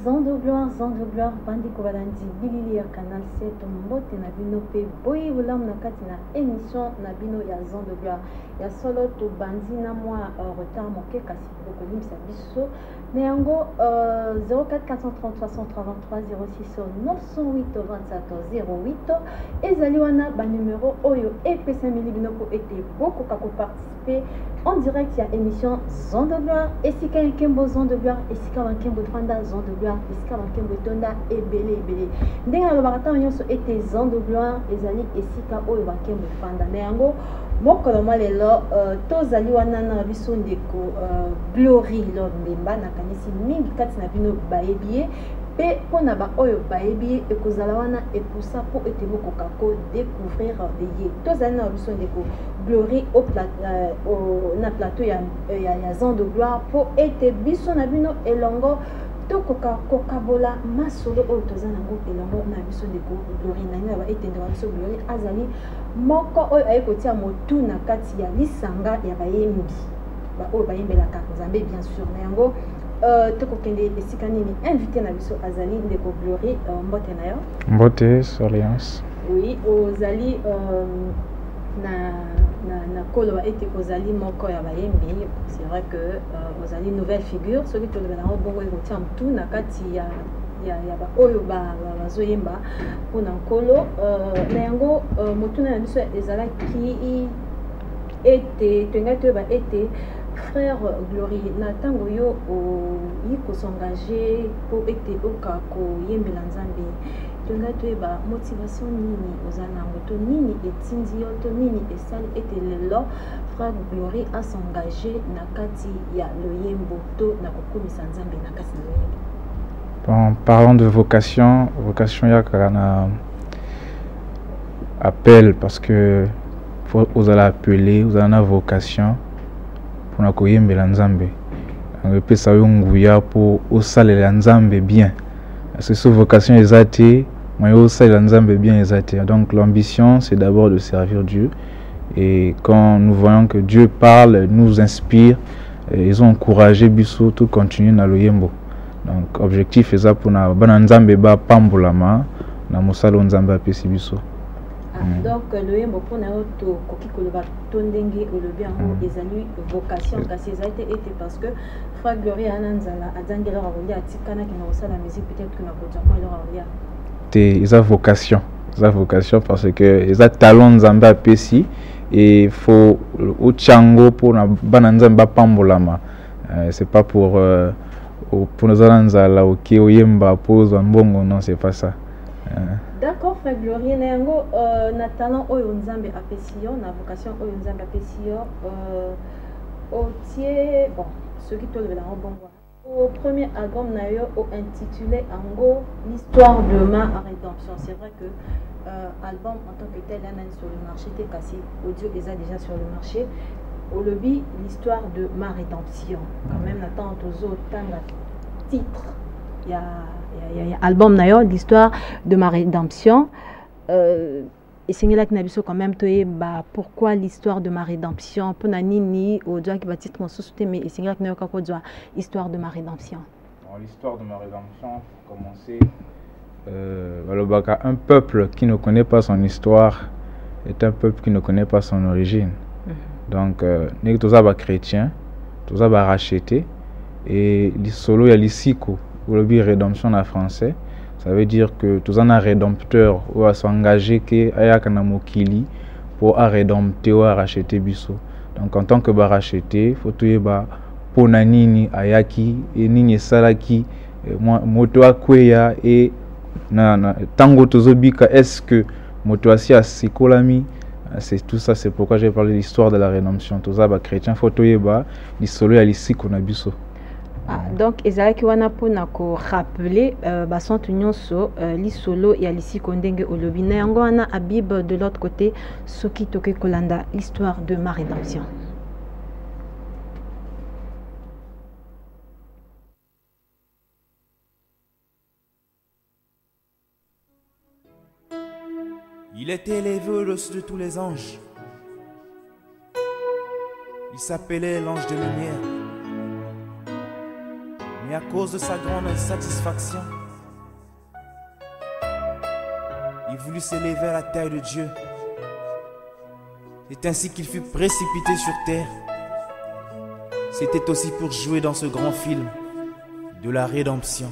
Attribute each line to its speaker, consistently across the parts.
Speaker 1: Zan de gloire, bandi kobalandi bilili ya canal 7 mbote na bino pe boyi bulamu na kati na émission na bino ya Zan de gloire ya solo to bandi na mwa retard moke kasi bokolimisa biso na yango 04 430 63 23 06 908 27 08 ezali wana ba numéro oyo epesameli bino po ete bokoka koparticiper en direct ya émission Zan de gloire esika ya nkembo Zan de gloire esika wa nkembo fanda Zan de gloire esika wa nkembo tonda ebele ndenge alobaka ntango nyonso ete Zan de gloire ezali esika oyo ba nkembo fanda na yango mokolo mwa lelo tozali wana na biso ndeko Glory Lord Mbemba nakanisi mingi kati na bino bayebi ye pe mpona baoyo bayebi ye ekozala wana epusa mpo ete bokoka kodécouvrir ye tozali na biso ndeko Glory na plateau ya Zan de gloire mpo ete biso na bino elongo tokoka kokabola masolo oyo toza nango elongo na biso ndeko Glory na ngai ete ndeko biso Glory azali moko oyo aye kotia motu na kati ya lisanga ya bayembi oyo bayembelaka Nzambe bien sûr na yango tokokende esika nini invité na biso azali ndeko Glory mbote na yo
Speaker 2: mbote Soliance
Speaker 1: oui ozali na koloba ete ozali moko ya bayembi c'est vrai que ozali nouvelle figure soki tolobela yango bongo ekotia motu na kati ya baoyo bazoyemba mpona nkolo na yango motuna na biso ezalaki ete toyengai toyeba ete frère Glory na ntango yo oyi kosengage mpo ete oka koyembela Nzambe toyengai toyeba motivation nini oza nango to nini etindi yo to nini esali ete lelo frère Glory asengage na kati ya loyembo to na kokomisa Nzambe na kati na loyembo.
Speaker 2: Bon, parlons de vocation yakaka na appel parce que vous allez appeler, vous avez une vocation pour na koyembela Nzambe. Ngepesa yo nguya pour osalela Nzambe bien. C'est sous vocation ezate, moi osalela Nzambe bien ezate. Donc l'ambition c'est d'abord de servir Dieu et quand nous voyons que Dieu parle, nous inspire, ils ont encouragé biso tout continuer na loyembo. Donc objectif est ça pour na bana Nzambe ba pambolama na mosalo Nzambe apesi biso.
Speaker 1: Donc loyembo pour na to koki koloba tondenge olobi yango ezali vocation kasi ezali ete parce que frère Glory ananzala azangela rolia atikana kina osala musique peut-être que na kodjamo elo rolia
Speaker 2: te eza vocation parce que eza talent Nzambe apesi et faut au chango pour na bana Nzambe ba pambolama. C'est pas pour nous ananzala OK oyemba pose mbongo, non c'est pas ça.
Speaker 1: D'accord frère Glory na yango na talent oyo Nzambe apesi yo na vocation oyo Nzambe apesi yo otie bon ce qui te le la bongo au premier album na yo intitulé Ango l'histoire de ma rédemption. C'est vrai que album en tant que tel amène sur le marché te kasi audio déjà sur le marché au lobby l'histoire de ma rédemption quand même n'attend toujours tanga titre il y a album nayo l'histoire de ma rédemption et c'est là que nabiso quand même toye ba pourquoi l'histoire de ma rédemption pour nini au doigt qui va titre mon sous-souté mais c'est là que nayo kako doit histoire de ma rédemption.
Speaker 2: L'histoire de ma rédemption pour commencer un peuple qui ne connaît pas son histoire est un peuple qui ne connaît pas son origine. Donc nous tous chrétiens tous rachetés et les solo il y a l'isiko le rédemption en français, ça veut dire que tous un rédempteur ou à s'engager que ayakana mokili pour rédempter ou à racheter biso. Donc en tant que racheter, faut tout yeba pona nini ayaki et nini salaki moto akweya et na tango tozobika est-ce que moto asi asikolami. C'est tout ça, c'est pourquoi j'ai parlé de l'histoire de la rédemption. Tous les chrétiens faut tout yeba li solo ya lisiko na biso.
Speaker 1: Donc ezalaki wana pona ko rappeler basantu nyonso lisolo ya lisiko ndenge olobi na yango wana a Bible de l'autre côté soki toke kolanda l'histoire de ma rédemption.
Speaker 3: Il était élevé au-dessus de tous les anges. Il s'appelait l'ange de lumière. Mais à cause de sa grande insatisfaction, il voulut s'élever à la taille de Dieu. C'est ainsi qu'il fut précipité sur terre. C'était aussi pour jouer dans ce grand film de la rédemption.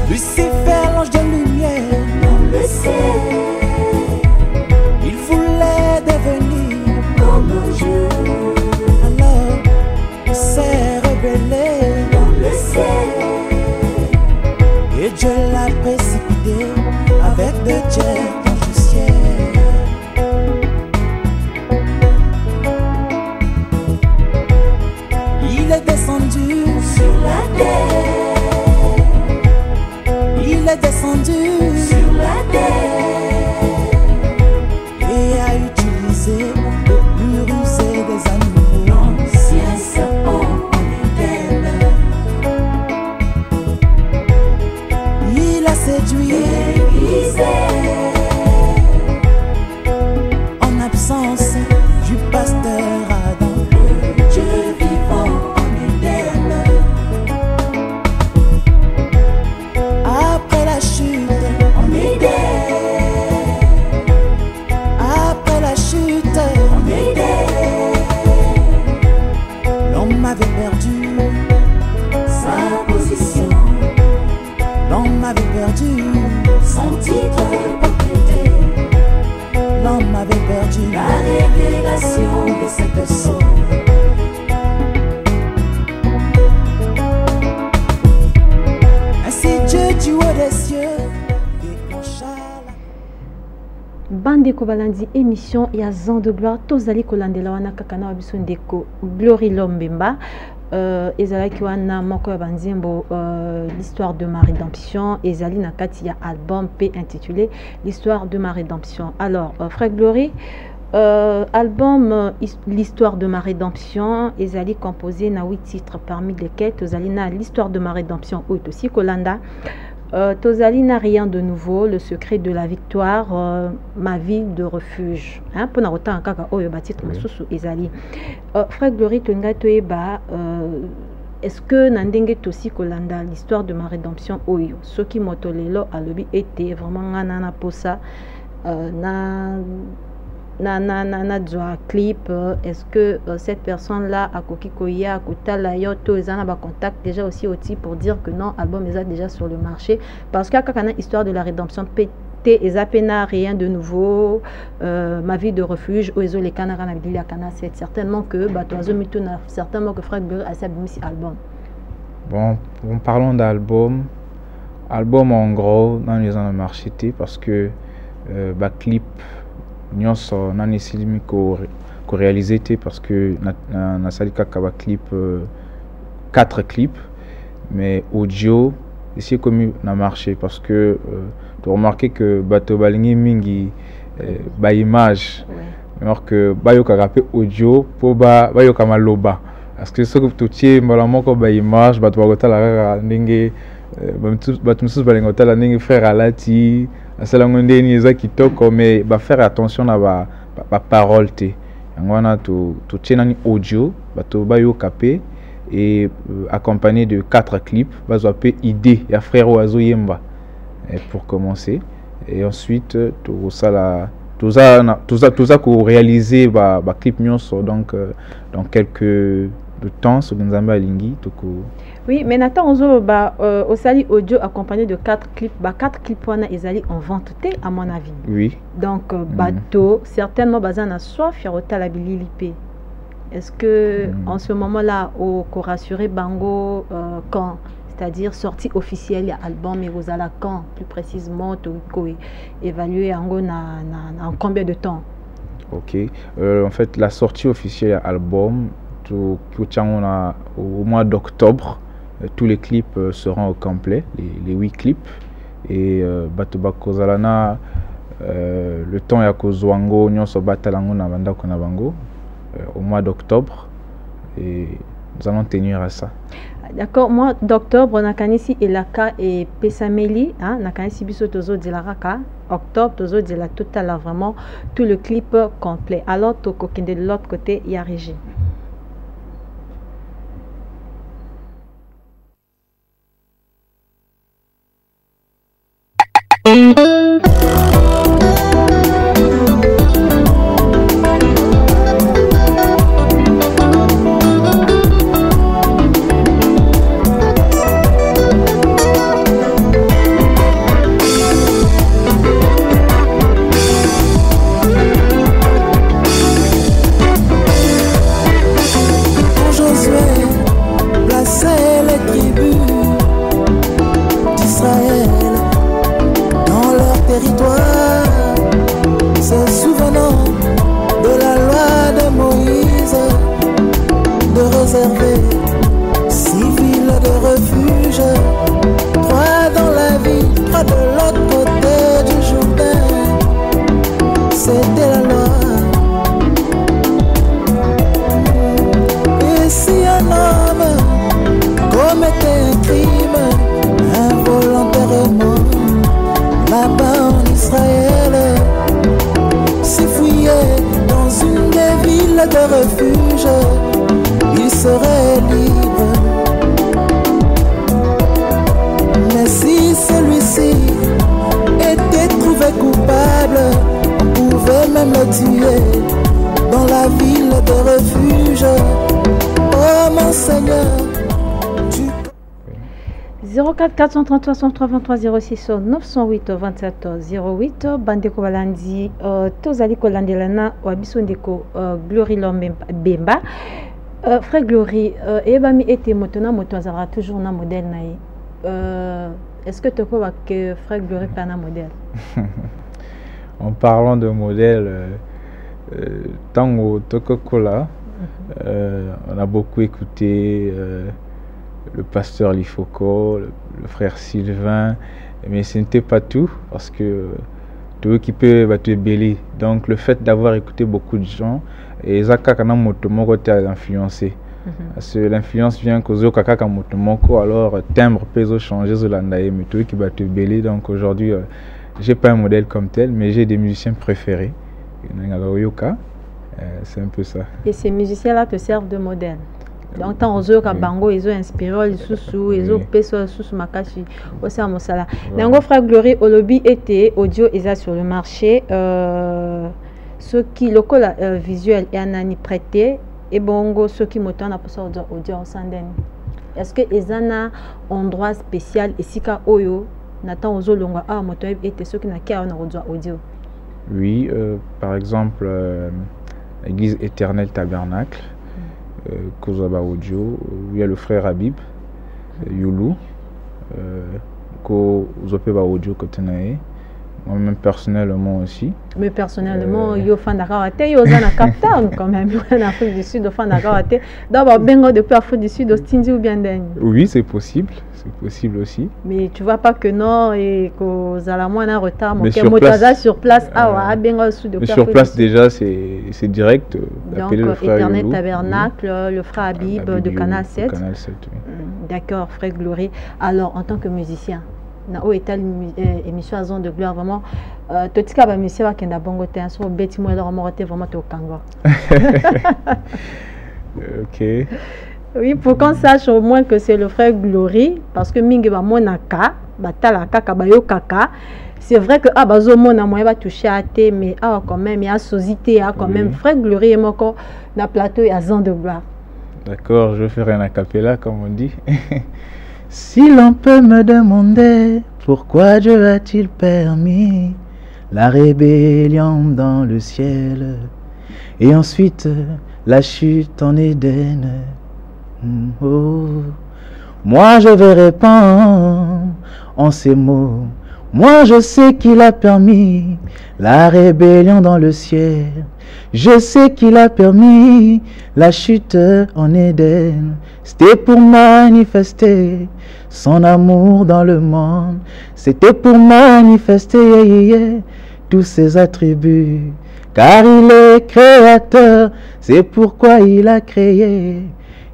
Speaker 3: Lucifer, l'ange de lumière,
Speaker 4: on le sait,
Speaker 3: il voulait devenir
Speaker 4: comme Dieu,
Speaker 3: alors il s'est rebellé,
Speaker 4: on le sait,
Speaker 3: et Dieu l'a précipité avec de terre dans le ciel. Il est descendu
Speaker 4: sur la terre,
Speaker 3: il est descendu
Speaker 4: sur la terre,
Speaker 3: et a utilisé le plus rusé des animaux.
Speaker 4: l'ancien serpent en Éden,
Speaker 3: Il a séduit
Speaker 4: déguisé,
Speaker 3: en absence du pasteur Adam.
Speaker 4: Dieu vivant en Éden,
Speaker 3: Après la chute,
Speaker 4: en Éden,
Speaker 3: après la chute,
Speaker 4: en Éden,
Speaker 3: l'homme avait perdu,
Speaker 4: sa position,
Speaker 3: l'homme avait perdu,
Speaker 4: son titre de propriété,
Speaker 3: l'homme avait perdu.
Speaker 4: la révélation de cette sauve.
Speaker 3: Ainsi Dieu du haut des cieux déclencha la...
Speaker 1: Bande Kobalandi émission ya Zan de gloire tozali kolandela wana kaka na biso ndeko Glory Lombemba ezalaki wana moko ya banzembo l'histoire de ma rédemption ezali na kati ya album P intitulé l'histoire de ma rédemption. Alors frère Glory, album l'histoire de ma rédemption ezali composé na 8 titres parmi lesquels tozali na l'histoire de ma rédemption oyo tosi kolanda. Tozali n'a rien de nouveau, le secret de la victoire, ma ville de refuge. Pour na autant kaka oyo batitre mosusu ezali. Frère Glory tolinga toyeba est-ce que nandenge tosi kolanda l'histoire de ma rédemption oyo soki moto lelo alobi ete vraiment ngana na posa na dwa clip, est-ce que cette personne là a koki koya kotala yo to ezana ba contact déjà aussi aussi pour dire que non album est déjà sur le marché parce qu'il y a quand histoire de la rédemption PT ezapena rien de nouveau, ma vie de refuge oezo les canara na bidili kana c'est certainement que batozo mituna certainement que frère Glory a sabimisi album.
Speaker 2: Bon, parlons d'album. Album en gros dans les ans marché parce que clip nyonso nani silimi ko réaliser parce que na sali kaka ba clip 4 clips mais audio ici comme na marché parce que tu remarquer que bato balingi mingi ba image alors que bayo kaka audio po bayo kama loba parce que ce que tu tiens mbala moko ba image bato bakotala ndenge bato mususu balingo tala ndenge frère alati asalango ndeni eza kitoko mais ba faire attention na ba parole te yango wana to tiens ni audio bato bayo kapé et accompagné de 4 clips bazwa pe idée ya frère Oazo Yemba pour commencer et ensuite tout ça ko réaliser ba clip nyonso donc dans quelques de temps sur Nzamba Lingi toko.
Speaker 1: Oui, mais Nathan Ozo au sali audio accompagné de 4 clips, 4 clips wana ezali en vente à mon avis.
Speaker 2: Oui.
Speaker 1: Donc bateau certainement bazana soit fiarota la bililipe. Est-ce que en ce moment-là au rassurer bango quand c'est-à-dire sortie officielle ya album et vous allez quand plus précisément to évaluer en combien de temps?
Speaker 2: OK. En fait la sortie officielle ya album au mois d'octobre, tous les clips seront au complet, les 8 clips. Et Batoba Kozalana, le temps ya kozwango nyonso batalango na banda kona bango au mois d'octobre. Et nous allons tenir à ça.
Speaker 1: D'accord, moi, d'octobre, nakanisi elaka et pesameli, nakanisi biso tozo de la raka, octobre, tozo de la totale, vraiment tout le clip complet. Alors, toko kende de l'autre côté, il y a Régie.
Speaker 3: Dans la ville de refuge, oh mon Seigneur.
Speaker 1: 04 433 63 23 06 908 27 08 bandeko balandi tozali kolandelana wabiso ndeko Glory Lombe Bemba frère Glory ebami ete motona moto azara toujours na modèle naïe. Est-ce que tu peux voir que frère Glory pas un modèle?
Speaker 2: En parlant de modèle, Tango Tokokola, on a beaucoup écouté le pasteur Lifoko, le frère Sylvain, mais ce n'était pas tout, parce que tout qui peut te bélir. Donc le fait d'avoir écouté beaucoup de gens, et Zaka Kana Motomoko t'a influencé. Parce que l'influence vient qu'aux Kaka Motomoko, alors timbre peut changer Zolandaï, mais tout qui va te bélir. Donc aujourd'hui, j'ai pas un modèle comme tel, mais j'ai des musiciens préférés. C'est un peu ça. Et
Speaker 1: ces musiciens-là te servent de modèle. Donc, tant aux autres, Bango, ils ont inspiré, ils ont péso, sous Makashi, aussi à Mosala. Nango frère Glory, Olobi était audio, ils sur le marché. Ceux qui, le col visuel et anani prêté, et bongo, ceux qui m'ont appelé audio en sandène. Est-ce que ils ont un endroit spécial ici qu'à Oyo? Nathan aux autres, moto était ceux qui n'a qu'à audio.
Speaker 2: Oui, par exemple, l'église éternelle tabernacle, Kozaba Audio, où il y a le frère Habib, Youlou, Kozopeba Audio Kotenae, moi-même personnellement aussi.
Speaker 1: Mais personnellement, yo fan d'Arawate, yo zana captain quand même, en Afrique du Sud, fan d'Arawate. D'abord, bengo depuis Afrique du Sud, au Stindi ou bien d'Ain.
Speaker 2: Oui, c'est possible aussi.
Speaker 1: Mais tu vois pas que non, et que Zalamo a un retard, mais sur place, sur place,
Speaker 2: mais sur place déjà, c'est direct.
Speaker 1: Donc, Éternel Tabernacle, le frère Habib de Canal 7.
Speaker 2: Canal 7 oui.
Speaker 1: D'accord, frère Glory. Alors, en tant que musicien, na o état émission à zone de gloire vraiment totika ba monsieur wa kenda bongo te so beti mo leur morte vraiment to kango.
Speaker 2: OK.
Speaker 1: Oui, pour qu'on sache au moins que c'est le frère Glory parce que mingi ba monaka ba tala kaka ba yo kaka. C'est vrai que bazo mona moyen va toucher à té mais quand même il y a sosité quand même frère Glory et moko na plateau à zone de gloire.
Speaker 2: D'accord, je vais faire un acapella comme on dit. Si l'on peut me demander pourquoi Dieu a-t-il permis la rébellion dans le ciel et ensuite la chute en Éden, moi je vais répondre en ces mots. Moi je sais qu'il a permis la rébellion dans le ciel. Je sais qu'il a permis la chute en Éden. C'était pour manifester son amour dans le monde. C'était pour manifester tous ses attributs. Car il est créateur, c'est pourquoi il a créé.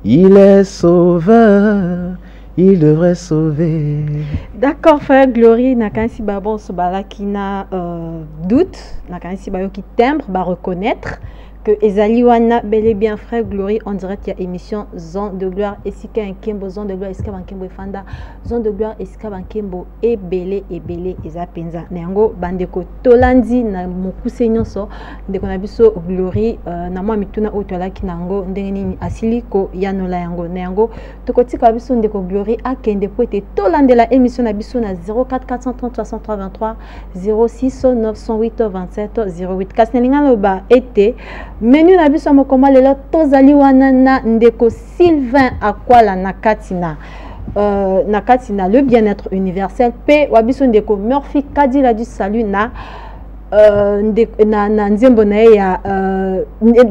Speaker 2: Il est sauveur, il devrait sauver.
Speaker 1: D'accord, frère Glory, nakansi babon sobala qui n'a doute, nakansi bayo qui timbre, ba reconnaître que Ezali wana bel et bien frère Glory en direct il y a émission Zone de gloire et si un kembo Zone de gloire est-ce qu'un kembo fanda Zone de gloire est-ce qu'un kembo et belé eza penza nengo bandeko tolandi na mokuse nyonso ndeko na biso Glory na mwa mituna otola kinango ndenge nini asili ko yanola yango nengo tokotika biso ndeko Glory akende po ete tolandela émission na biso na 04 430 63 23 06 908 27 08 kasnelinga loba ete menu na biso mokoma lelo tozali wana na ndeko Sylvain Akwala nakatina le bien-être universel pe wabiso ndeko Murphy Kadila du salut na na nzembo na ya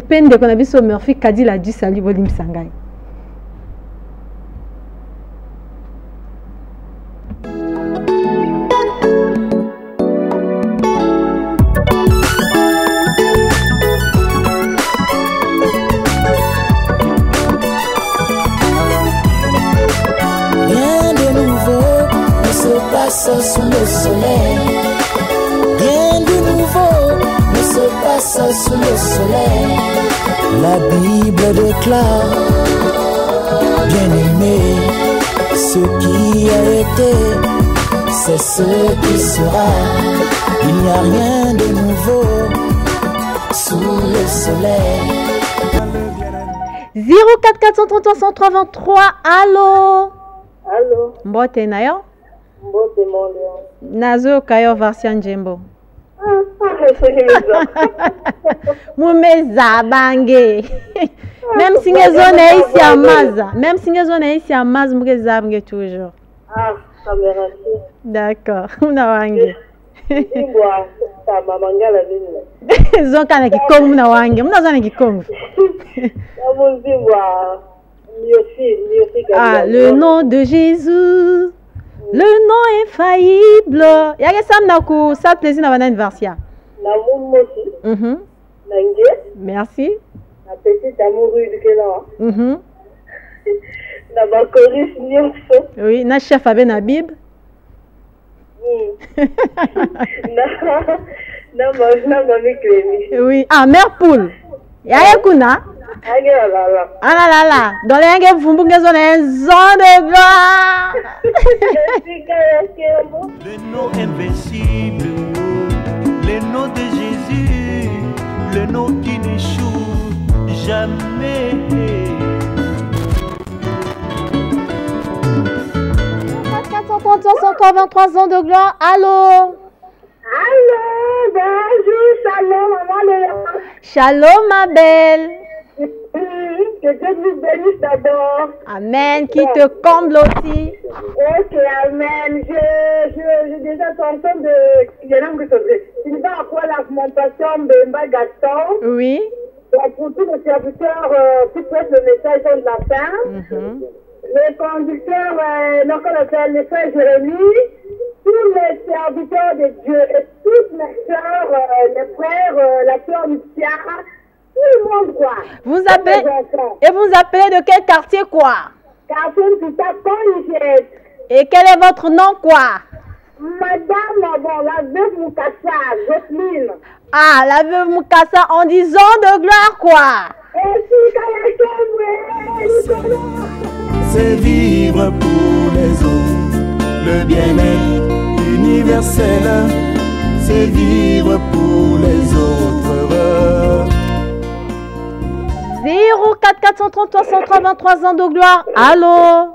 Speaker 1: pe ndeko na biso Murphy Kadila du salut bolimisa ngai.
Speaker 3: Sous le soleil, rien de nouveau ne se passe sous le soleil. La Bible déclare, bien-aimé, ce qui a été, c'est ce qui sera. Il n'y a rien de nouveau sous le soleil.
Speaker 1: 04 433 103 23, allô?
Speaker 5: Allô?
Speaker 1: Mbote nayo?
Speaker 5: Mbote mondio.
Speaker 1: Nazo kayo version Jembo. Mumeza bange. Même si les zones ici à Maza, même si les zones ici à Maza, mugeza bange toujours.
Speaker 5: Ah, ça me rassure.
Speaker 1: D'accord, una wange.
Speaker 5: Ngwa, ta mamangala nini.
Speaker 1: Zonka na kikongo muna wange, muna zana kikongo. Ah, le nom de Jésus. Le nom infaillible. Y'a que ça m'naku, ça plaisir na bana anniversaire.
Speaker 5: La moussi. Nange.
Speaker 1: Merci.
Speaker 5: La petite amoureux du Kenya. Na bakoris nyonso.
Speaker 1: Oui, na chef abe na Bib.
Speaker 5: Na mami Clémy.
Speaker 1: Oui, ah mère poule. Y'a kuna. Ah là là, dans les yangues vous pouvez zoner zone de gloire.
Speaker 3: Le nom invincible, le nom de Jésus, le nom qui n'échoue jamais.
Speaker 1: 430 123 ans de gloire, allô?
Speaker 5: Allô, bonjour, shalom, maman Léa.
Speaker 1: Shalom ma belle.
Speaker 5: Que Dieu vous bénisse d'abord.
Speaker 1: Amen, qui te comble aussi.
Speaker 5: Ok, amen. J'ai déjà tenté de... Il va avoir la montation de Mba Gaston.
Speaker 1: Oui.
Speaker 5: Donc, pour tous les serviteurs qui prêtent le message de la fin. Les conducteurs, les frères Jérémie, tous les serviteurs de Dieu et toutes mes soeurs, les frères, la soeur Lucia, tout le monde quoi.
Speaker 1: Vous appelez et vous appelez de quel quartier quoi?
Speaker 5: Quartier Pita Colligette.
Speaker 1: Et quel est votre nom quoi?
Speaker 5: Madame, bon, la veuve Moukassa, Jocelyne.
Speaker 1: Ah, la veuve Moukassa en disant de gloire quoi?
Speaker 5: Et si
Speaker 3: c'est vivre pour les autres, le bien-être universel, c'est vivre pour les autres.
Speaker 1: 04 433 103 23 ans de gloire, allô?